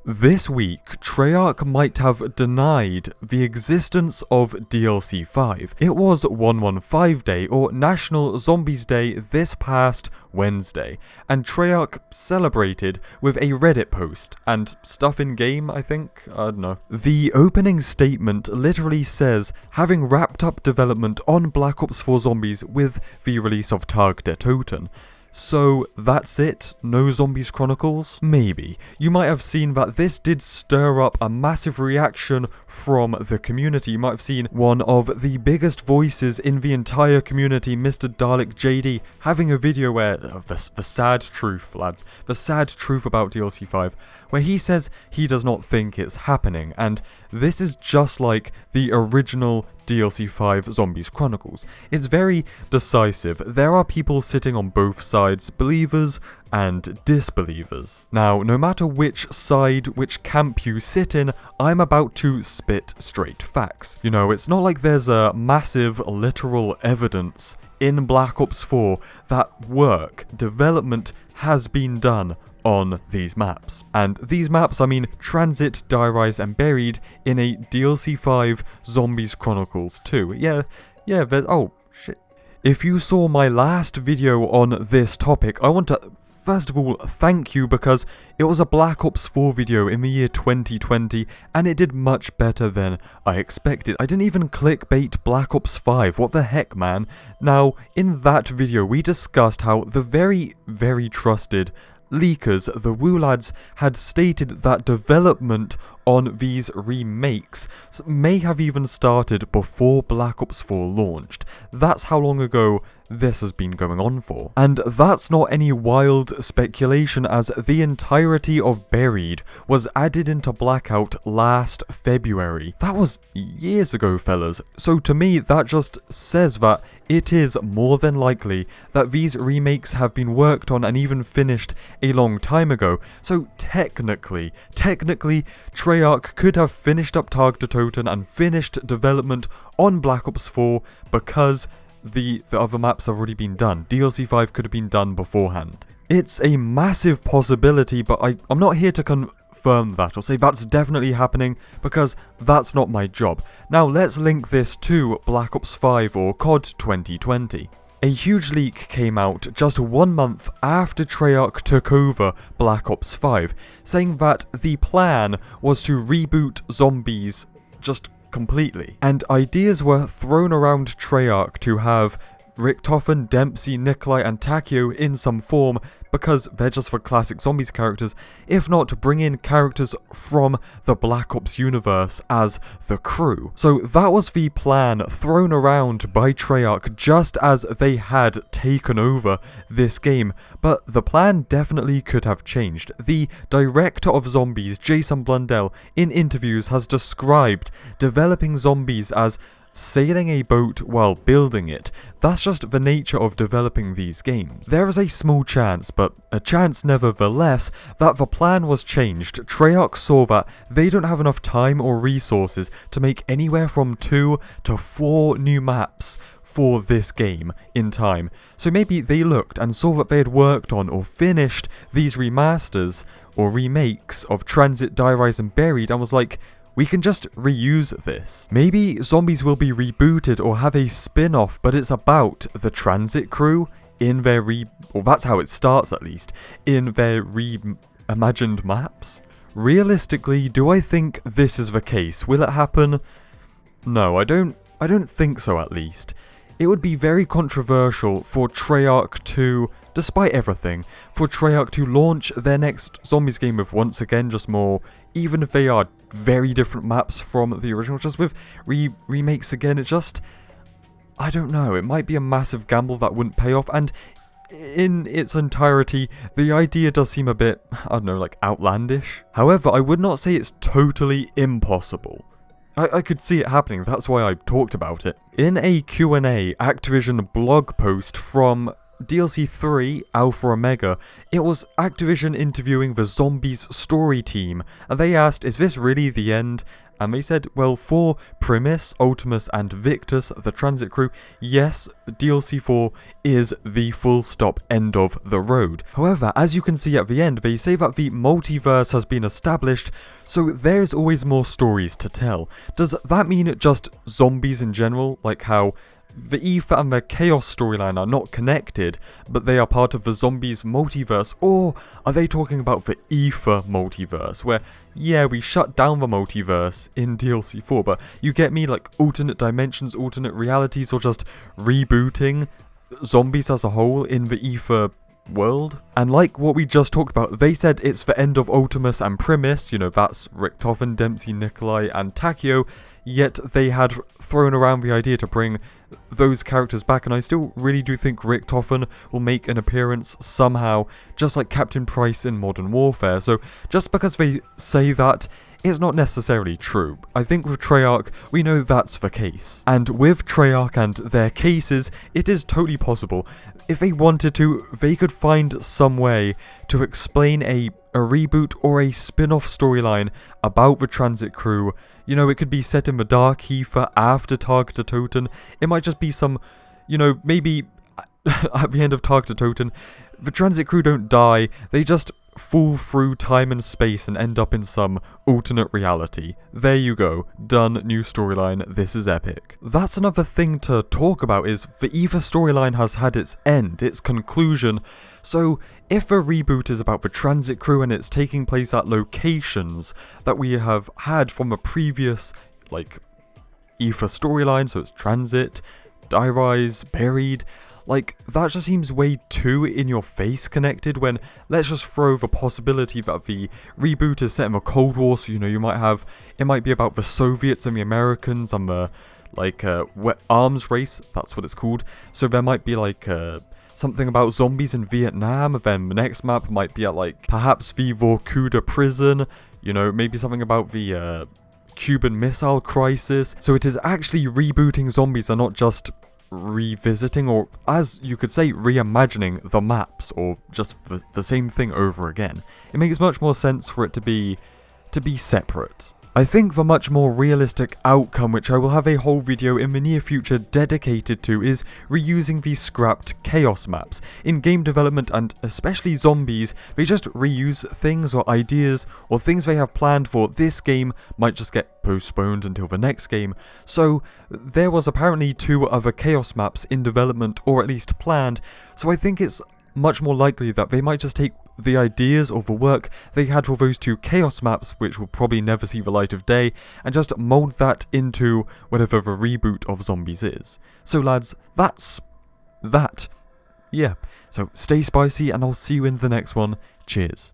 This week, Treyarch might have denied the existence of DLC 5. It was 115 Day, or National Zombies Day, this past Wednesday, and Treyarch celebrated with a Reddit post, and stuff in-game, I think? I don't know. The opening statement literally says, having wrapped up development on Black Ops 4 Zombies with the release of Tag der Toten. So that's it? No Zombies Chronicles? Maybe. You might have seen that this did stir up a massive reaction from the community. You might have seen one of the biggest voices in the entire community, Mr. Dalek JD, having a video where, the sad truth, lads, the sad truth about DLC 5, where he says he does not think it's happening, and this is just like the original DLC 5 Zombies Chronicles. It's very decisive. There are people sitting on both sides, believers and disbelievers. Now, no matter which side, which camp you sit in, I'm about to spit straight facts. You know, it's not like there's a massive literal evidence in Black Ops 4 that work, development has been done on these maps. And these maps, I mean Tranzit, Die Rise and Buried in a DLC 5 Zombies Chronicles 2. Yeah, there's, oh shit. If you saw my last video on this topic, I want to first of all thank you, because it was a Black Ops 4 video in the year 2020 and it did much better than I expected. I didn't even clickbait Black Ops 5, what the heck, man. Now, in that video we discussed how the very, very trusted leakers, the Woo lads, had stated that development on these remakes may have even started before Black Ops 4 launched. That's how long ago this has been going on for. And that's not any wild speculation, as the entirety of Buried was added into Blackout last February. That was years ago, fellas. So to me, that just says that it is more than likely that these remakes have been worked on and even finished a long time ago. So technically, Treyarch could have finished up Tag der Toten and finished development on Black Ops 4 because the other maps have already been done. DLC 5 could have been done beforehand. It's a massive possibility, but I'm not here to confirm that or say that's definitely happening, because that's not my job. Now let's link this to Black Ops 5 or COD 2020. A huge leak came out just 1 month after Treyarch took over Black Ops 5, saying that the plan was to reboot Zombies just completely. And ideas were thrown around Treyarch to have Richtofen, Dempsey, Nikolai and Takio in some form, because they're just for classic Zombies characters, if not to bring in characters from the Black Ops universe as the crew. So that was the plan thrown around by Treyarch just as they had taken over this game, but the plan definitely could have changed. The director of Zombies, Jason Blundell, in interviews has described developing Zombies as sailing a boat while building it. That's just the nature of developing these games. There is a small chance, but a chance nevertheless, that the plan was changed. Treyarch saw that they don't have enough time or resources to make anywhere from 2 to 4 new maps for this game in time. So maybe they looked and saw that they had worked on or finished these remasters or remakes of Tranzit, Die Rise and Buried and was like, we can just reuse this. Maybe Zombies will be rebooted or have a spin-off, but it's about the Tranzit crew in their or that's how it starts at least, in their reimagined maps. Realistically, do I think this is the case? Will it happen? No, I don't think so, at least. It would be very controversial for Treyarch to, despite everything, for Treyarch to launch their next Zombies game with, once again, just more, even if they are very different maps from the original, just with remakes again, it just, I don't know, it might be a massive gamble that wouldn't pay off, and in its entirety, the idea does seem a bit, I don't know, like outlandish. However, I would not say it's totally impossible. I could see it happening, that's why I talked about it. In a Q&A Activision blog post from DLC 3, Alpha Omega, it was Activision interviewing the Zombies story team, and they asked, is this really the end? And they said, well, for Primus, Ultimus, and Victus, the Transit crew, yes, DLC 4 is the full stop end of the road. However, as you can see at the end, they say that the multiverse has been established, so there's always more stories to tell. Does that mean just zombies in general, like how the Ether and the Chaos storyline are not connected, but they are part of the Zombies multiverse? Or are they talking about the Ether multiverse, where, yeah, we shut down the multiverse in DLC 4, but you get me, like alternate dimensions, alternate realities, or just rebooting zombies as a whole in the Ether world? And like what we just talked about, they said it's the end of Ultimus and Primus, you know, that's Richtofen, Dempsey, Nikolai, and Takio, yet they had thrown around the idea to bring those characters back, and I still really do think Richtofen will make an appearance somehow, just like Captain Price in Modern Warfare. So just because they say that, it's not necessarily true. I think with Treyarch, we know that's the case. And with Treyarch and their cases, it is totally possible. If they wanted to, they could find some way to explain a reboot or a spin-off storyline about the Transit crew. You know, it could be set in the Dark Ether after Targeter Toten. It might just be some, you know, maybe at the end of Targeter Toten, the Transit crew don't die, they just fall through time and space and end up in some alternate reality. There you go. Done. New storyline. This is epic. That's another thing to talk about, is the Ether storyline has had its end, its conclusion. So if a reboot is about the Transit crew and it's taking place at locations that we have had from a previous, like, Ether storyline, so it's Transit, Die Rise, Buried, like, that just seems way too in your face connected, when let's just throw the possibility that the reboot is set in the Cold War, so, you know, it might be about the Soviets and the Americans and the, like, arms race, that's what it's called. So there might be, like, something about zombies in Vietnam, and then the next map might be at, like, perhaps the Vorkuta prison, you know, maybe something about the, Cuban Missile Crisis. So it is actually rebooting zombies and not just revisiting, or as you could say, reimagining the maps, or just the same thing over again. It makes much more sense for it to be separate. I think the much more realistic outcome, which I will have a whole video in the near future dedicated to, is reusing these scrapped Chaos maps. In game development, and especially Zombies, they just reuse things or ideas or things they have planned for this game might just get postponed until the next game. So there was apparently 2 other Chaos maps in development, or at least planned, so I think it's much more likely that they might just take the ideas or the work they had for those 2 Chaos maps, which will probably never see the light of day, and just mold that into whatever the reboot of Zombies is. So lads, that's that. Yeah, so stay spicy, and I'll see you in the next one. Cheers.